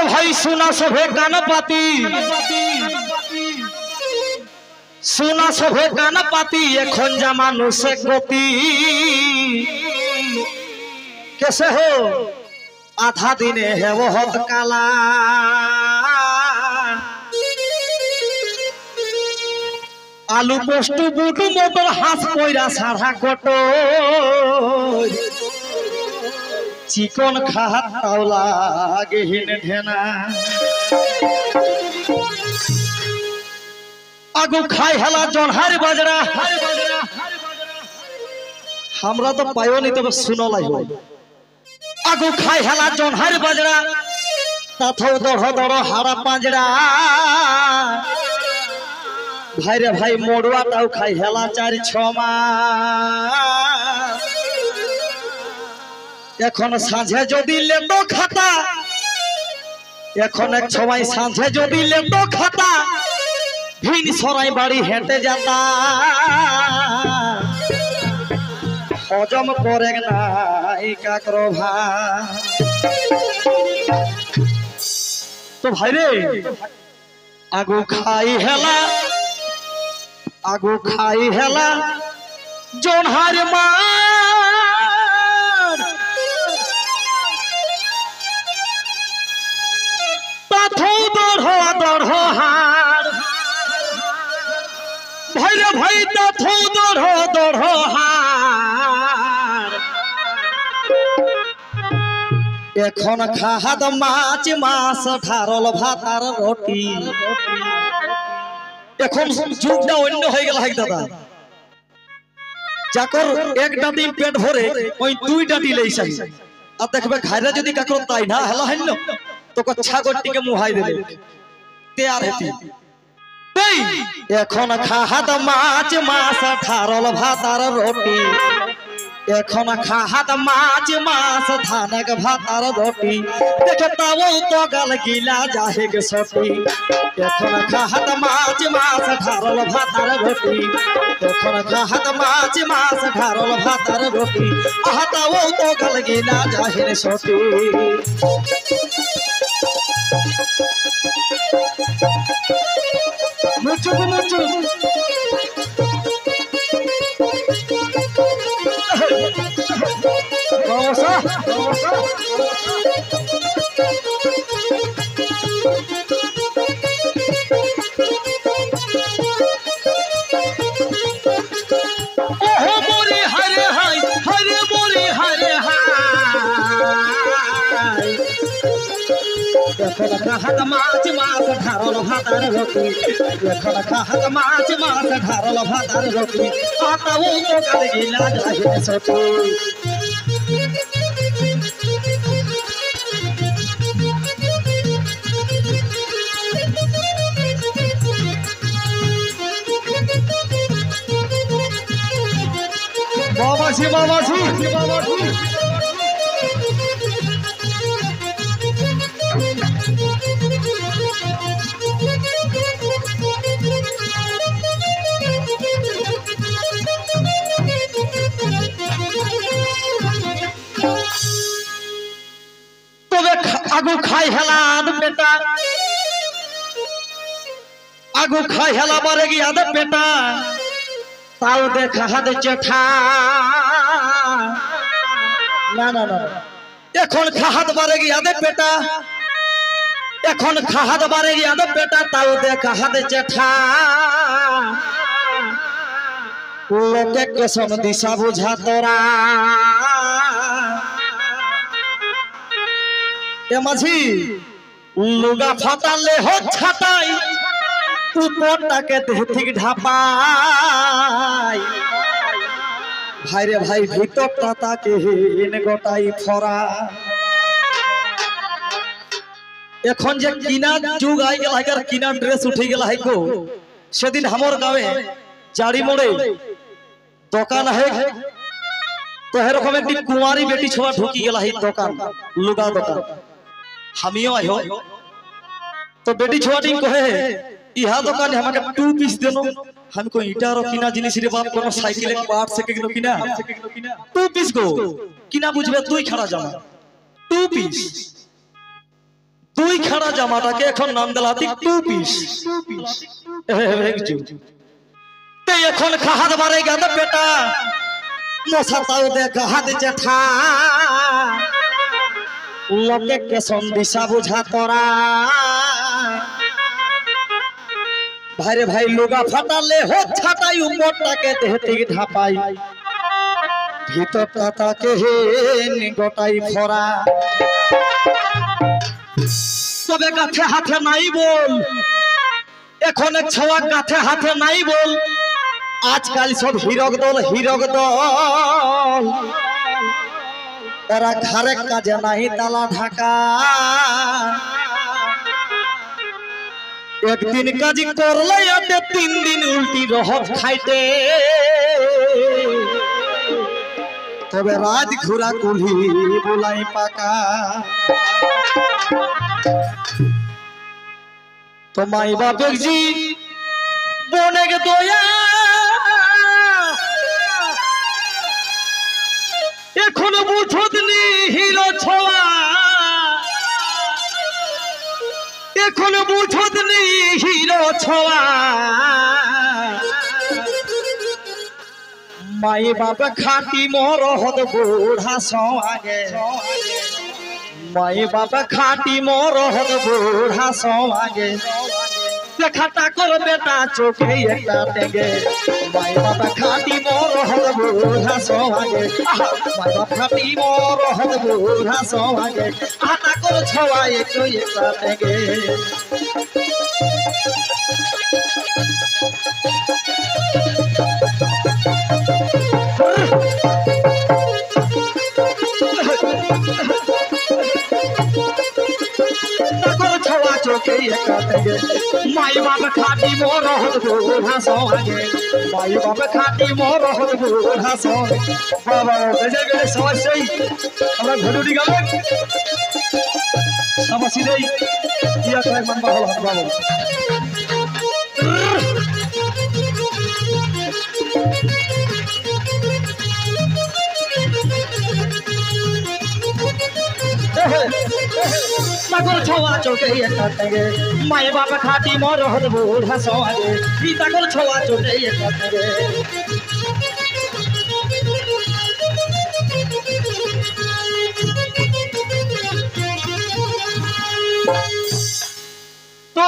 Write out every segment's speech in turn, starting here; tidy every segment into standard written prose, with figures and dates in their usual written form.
भाई सुना सभे गान पाती सुना सभे गान पाती एखन जा मानुषे गति कैसे हो आधा दिने है वो हत काला आलू पोस्टू बुटू मोटर हाथ कोइरा साढ़ा कटो चिकन खात तावला गेहिन ढेना आगू खाई हला जोनहारी बाजरा हमरा तो पायो नहीं तब सुनो लाइयो आगू खाई हला जोनहारी बाजरा ताथो दड़ो दड़ो हारा पांजरा भाई रे भाई मोड़वा ताऊ खाई हला 4-6 मास এখন সাঁঝে যদি লেম্বো খাতা এখন এক সময় সাঁঝে যদি লেম্বো খাতা ভিন সরাই বাড়ি হেঁটে যাতা হজম করে নাই কাকরো ভাই তো ভাই রে আগু খাই হেলা জোনহার মা भाई रे भाई तो दौड़ो दौड़ो हार এখন খাহাদ মাছ মাছ ধারল ভাতার রুটি এখন যুগটা অন্য হয়ে গেল হাই দাদা যাকর এক ডাটি পেট ভরে ওই 2 ডাটি লইছাই আর দেখবে ঘাইরা যদি কাকর তাই না হেলা হইল তো ছাগলটিকে মুহাই দেবে তে আর হেতি এখন খাহাদ মাছ মাছ ধারল ভাতার রুটি এখন খাহাদ মাছ মাছ ধানক ভাতার রুটি দেখে তাও তো গাল গিলা যাহে গে সটি এখন খাহাদ মাছ মাছ ধারল ভাতার রুটি এখন খাহাদ মাছ মাছ ধারল ভাতার রুটি আহা তাও তো গাল গিলা যাহে রে সটি mucho vamos a oho bori hare hai hare bori hare hai এখন খাহাদ মাছ মাছ ধারল ভাতার রুটি এখন খাহাদ মাছ মাছ ধারল ভাতার রুটি আটাও তো গাল গিলা যাহে সটি বাবাজি বাবাজি বাবাজি আগু খাই হেলা বেটা আগু খাই হেলা বারে গিয়া দে বেটা তাও দেখা হাত জেঠা না না না এখন খাহাত বারে গিয়া দে বেটা এখন খাহাত বারে গিয়া দে বেটা তাও দেখা হাত জেঠা লোকে কেসন দিশা বুঝা তোরা মাঝি লুগা ফাটালে হোক ছাটাই উপরটাকে ঠিক ঢাপাই ভাই রে ভাই ভিতরটা তাকে হেন গোটাই ফরা এখন যে কিনা যুগ আই গেল হাইকার কিনা ড্রেস উঠে গেল হাইকো সেদিন हमर গাঁয়ে জাড়ি মোড়ে দোকান है तो এরকম একটি কুমারী বেটি ছোয়া ঢুকি গেল হাই দোকান লুগা দোকান हमियो आयो तो बेटी छोटी कहे इहा दुकान हमके 2 पीस देनो हमको ईटा रो किना जिनिस रे बाप कोनो साइकिल एक पार्ट से किनो किना 2 पीस गो किना बुझबे तुई खड़ा जाना 2 पीस 2 দুই খানা জামাটাকে এখন নাম দিলাতি টু পিস তে এখন খাহাত বারে গেল বেটা মশা তাও দেখা হাত জেঠা লোকে কেসন দিশা বুঝা তোরা ভাইরে ভাই লুগা ফাটালে হোক ছাটাই উপরটাকে দেহ থেকে ঢাপাই ভিতরটা তাকে গোটাই ফরা তবে গাছে হাতে নাই বল এখন ছোয়া গাছে হাতে নাই বল আজকাল সব হিরক দল তারা ঘরে কাজে নাই তালা ঢাকা একদিন কাজ করলে আতে 3 দিন উল্টি রহত খাইতে তবে রাত ঘুরা কুলি বলাই পাকা তো মাই বাপের জি বনে গে দয়া এখনো বুঝতনি হিরো ছোয়া এখনো বুঝতনি হিরো ছোয়া মাই বাপ খাটি মোর হদ বুড়া সঙ্গে মাই বাপ খাটি মোর হদ বুড়া সঙ্গে দেখাটা কর বেটা চোখে একটা টেগে মাই বাপ খাটি মোর হদ বুড়া সঙ্গে মাই বাপ খাটি মোর হদ বুড়া সঙ্গে আটা কর ছোয়া একটু একটা টেগে माई बाप खाटी मोर बुढ़ा सौगे माई बाप खाटी मोर बुढ़ा सौगे बाबा गजे गजे समझ से हमरा घडुडी गावे समझ नहीं किया करे मन बहल हट बाबू छोआ चौके माए बाप खाटी मोर हद बूढ़ा सौगे पीता कर छोआ चौके तो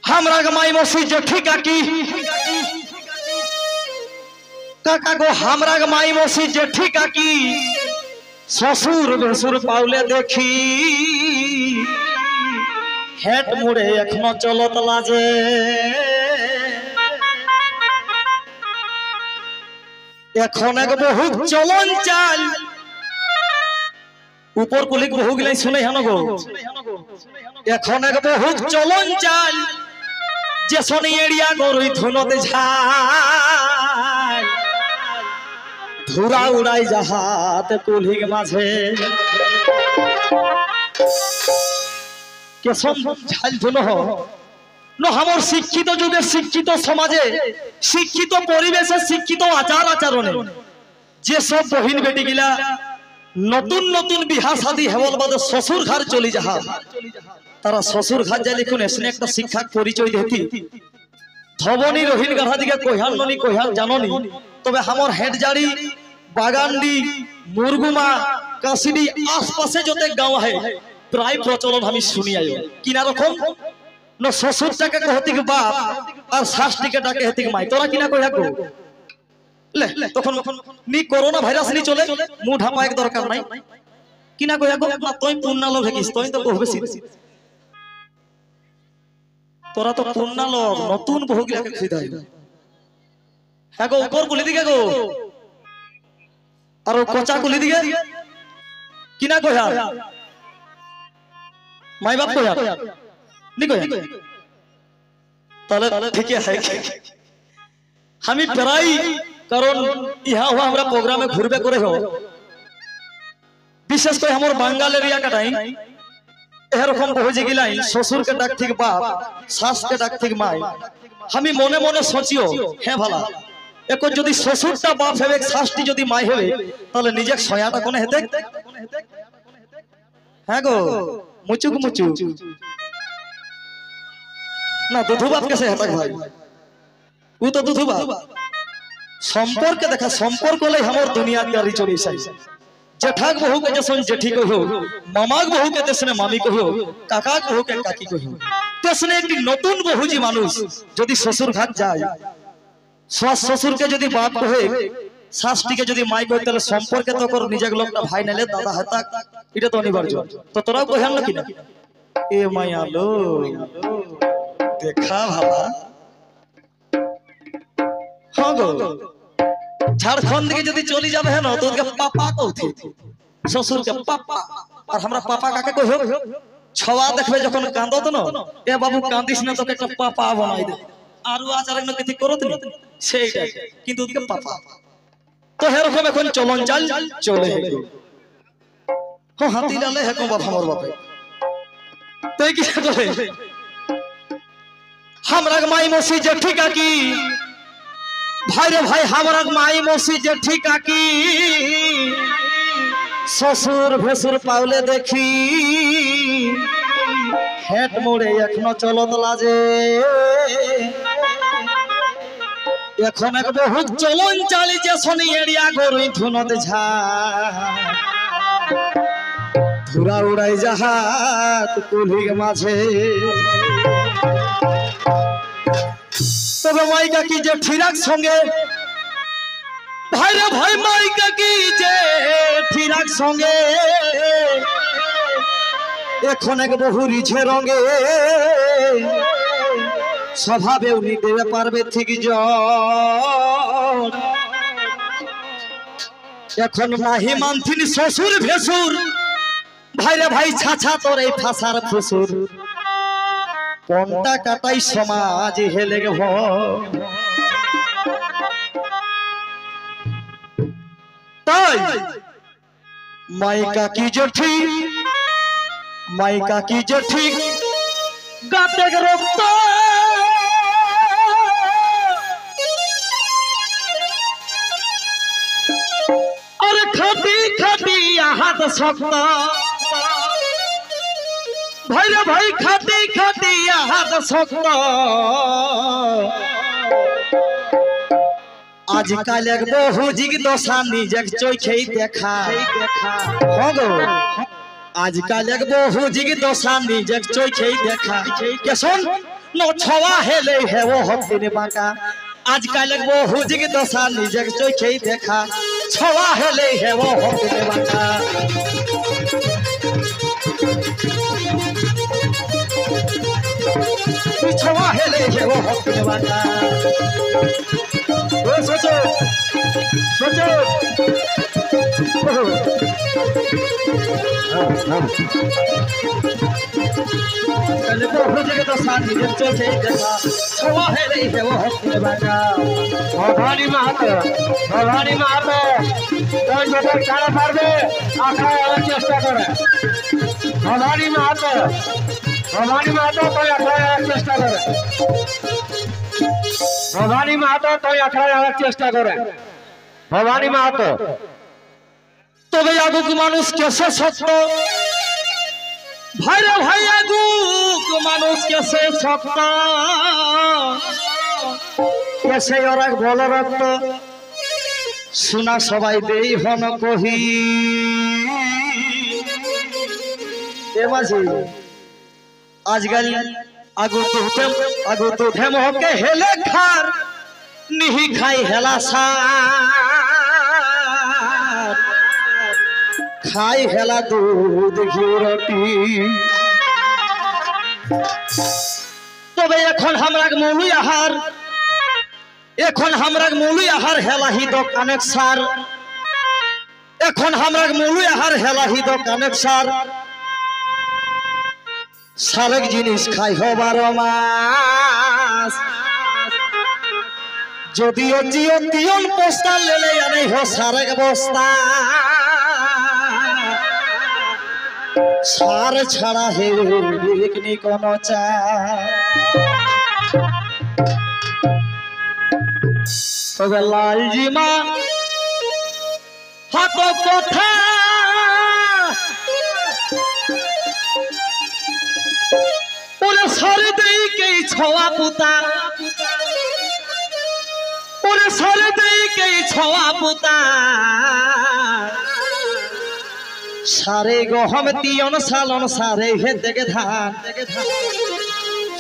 हमरा के माई मौसी जेठी काकी काका को हमरा के माई मौसी जेठी काकी ससुर भसुर पाउले देखी हेट मुड़े एखनो चलत लाजे এখন এক বহু চলন চাল উপর কুলিক বহু গিলাই শুনে হানো গো এখন এক বহু চলন চাল যে শনি এড়িয়া গরুই ধুনতে যায় ধুরা উড়াই জাহাত কুলিক মাঝে কেসম ঝাল ধুনো নো আমার শিক্ষিত যুগের শিক্ষিত সমাজে শিক্ষিত পরিবেশে শিক্ষিত আচার আচরণে যে সব বহিন বেটি গিলা নতুন নতুন বিবাহ শাদী হেবল বাদে শ্বশুর ঘর চলি যাহা তারা শ্বশুর ঘর যাই লিখুন এসনে একটা শিক্ষা পরিচয় দেতি ধবনী রহিন গাধা দিকে কইহান ননি কইহান জাননি তবে আমার হেডজাড়ি বাগানডি মুরগুমা কাশিডি আশপাশে যত গাঁও है প্রায় প্রচলন আমি শুনি আইও কিনা রকম नो ससुर टाके कहतिक बाप और सास टिके टाके हतिक माई तोरा किना कइया को ले तखन नी कोरोना भाइरास नी चले मु ढापा एक दरकार নাই किना कइया को ना तोय पुन्ना लोग हेकिस तोय तो कहबे सि तोरा तो पुन्ना लोग नतुन बहुगिला के खिदाई है गो ऊपर गुली दिगे गो और कोचा गुली दिगे किना कइया माई बाप कइया ठीक है हम प्राय कारण यहाँ हुआ हमारा प्रोग्राम में घूरबे करे हो विशेष कर हमर बांगाल एरिया का टाइम एरकम बहु जगिलाई ससुर के डाक ठीक बाप सास के डाक ठीक माई हमी मने मने सोचियो हे भाला एको जदि ससुरटा बाप हेबे सासटी जदि माई हेबे ताहले निजे छयाटा कोने हेते हाँ गो মুচুক মুচুক না দুধু বাপ কেসে হতাক ভাই ও তো দুধু বাপ সম্পর্ক দেখা সম্পর্ক লাই हमर दुनिया दारी चली साई जेठाक बहू के जसन जेठी कहो मामाक बहू के तेसने मामी कहो काकाक बहू के काकी कहो तेसने एक नतून बहुजी मानुष यदि ससुर घाट जाए सास ससुर के यदि बाप कहे शास्त्री के यदि माई कहे ताहले सम्पर्के तो कर निजे लोकटा भाई नाले दादा हता এটা তো অনিবার্য তো তোরাও কহেন না কিনা এ মায়া লো দেখা ভাবা हाँ गो झारखंड के यदि चली जाबे है ना तो उनके पापा कहते ससुर के पापा और हमरा पापा काके कहो छवा देखबे जखन कांदत न ए बाबू कांदिस न तो एकटा पापा बनाई दे आरु आचार न कथि करत नि सेटा किंतु उनके पापा तो हेरकम এখন চলন চাল চলে হে हां हाथी डाले है को बाप हमर बापे तै की करे हमरा के माई मौसी जेठी काकी भाई रे भाई हमरा माई मौसी जेठी काकी ससुर भेसुर पावले देखी हेट मोड़े एखनो चलत लाजे এখন এক বহুত চলন চালি যে শনি এড়িয়া গরুই ধুনত ঝা ধুরা উড়াই জাহাত কুলির মাঝে তবে মাই কাকি যে ঠিরাক সঙ্গে ভাই রে ভাই মাই কাকি যে ঠিরাক সঙ্গে এখন এক বহু রিঝে রঙে স্বভাবে উনি দেবে পারবে ঠিক এখন নাহি মানথিন শ্বশুর ভেসুর ভাই রে ভাই ছাছা তোর এই ফাসার ফুসুর পন্টা কাটাই সমাজ হেলে গে তাই মাইকা কি জঠি গাতে রক্ত और खाती खाती हाथ शक्त भाई रे भाई खाती खाती हाथ शक्त आजकल एक बहुजिक दशा निजक चोखे देखा गो आजकल एक बहुजिक दशा निजक चोखे देखा के सुन न छवा हेले है वो हफ्ते बाका आजकल एक बहुजिक दशा निजक चोखे देखा छवा हेले है वो हफ्ते बाका छवा हेले है वो हफ्ते बाका सोचो सोचो बहुजिक दशा निजक चोखे देखा छवा हेले है वो हफ्ते बाका भवानी माता तो जो खाना पारबे आखा चेष्टा करे भवानी माता तो आखा चेष्टा करे भवानी माता तो आखा चेष्टा करे भवानी माता तबे आगुक मानुष कैसे सत्य भाई रे भाई आगुक मानुष कैसे सत्य कैसे और एक बोल रक्त सुना सबाई दे हन कही आजकल आगु तो धेम होके हेले खार नहीं खाई हेला सार खाई हेला दूध घी रोटी तबे এখন हमरा মৌলুই আহার এখন हमरा মৌলুই আহার হেলাহি দোকানের সার এখন हमरा মৌলুই আহার হেলাহি দোকানের সার সারেক জিনিস খাই হবার মাস যদিও জিয়ন পোস্তা লেলে আনে হো সারেক বস্তা সার ছাড়া হে বিকনি কোন চা তবে লালজি মা হাত কথা সারে দেই কে ছোয়া পুতা ওরে সারে দেই কে ছোয়া পুতা সারে গহম তিয়ন সালন সারে হে দেগে ধান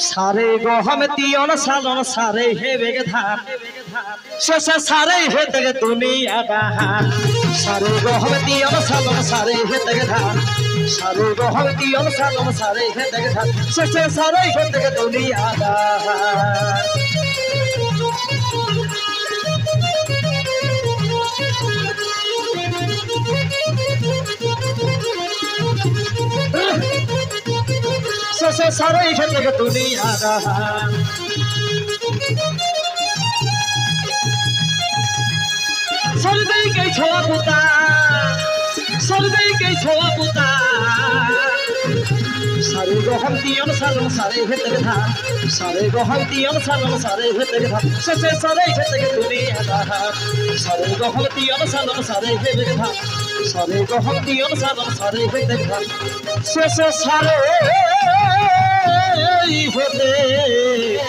সারে গহম তিয়ন সালন সারে হে বেগে ধান শেষে সারে হে দেগে দুনিয়া বাহান সারে গহম তিয়ন সালন সারে হে দেগে ধান সারে গহম তিয়ন সালন সারে হে দেগে ধান শেষে সারে হে দেগে দুনিয়া বাহান से सारे खेत के दुनिया सर्दे के छोआ पुता सर्दे के छोआ पुता सारे गहम तियन सालन सारे खेत के धान सारे गहम तियन सालन सारे खेत के धान से सारे खेत के दुनिया सारे गहम तियन सालन सारे खेत के धान सारे गहम तियन सालन सारे खेत के धान से सारे होते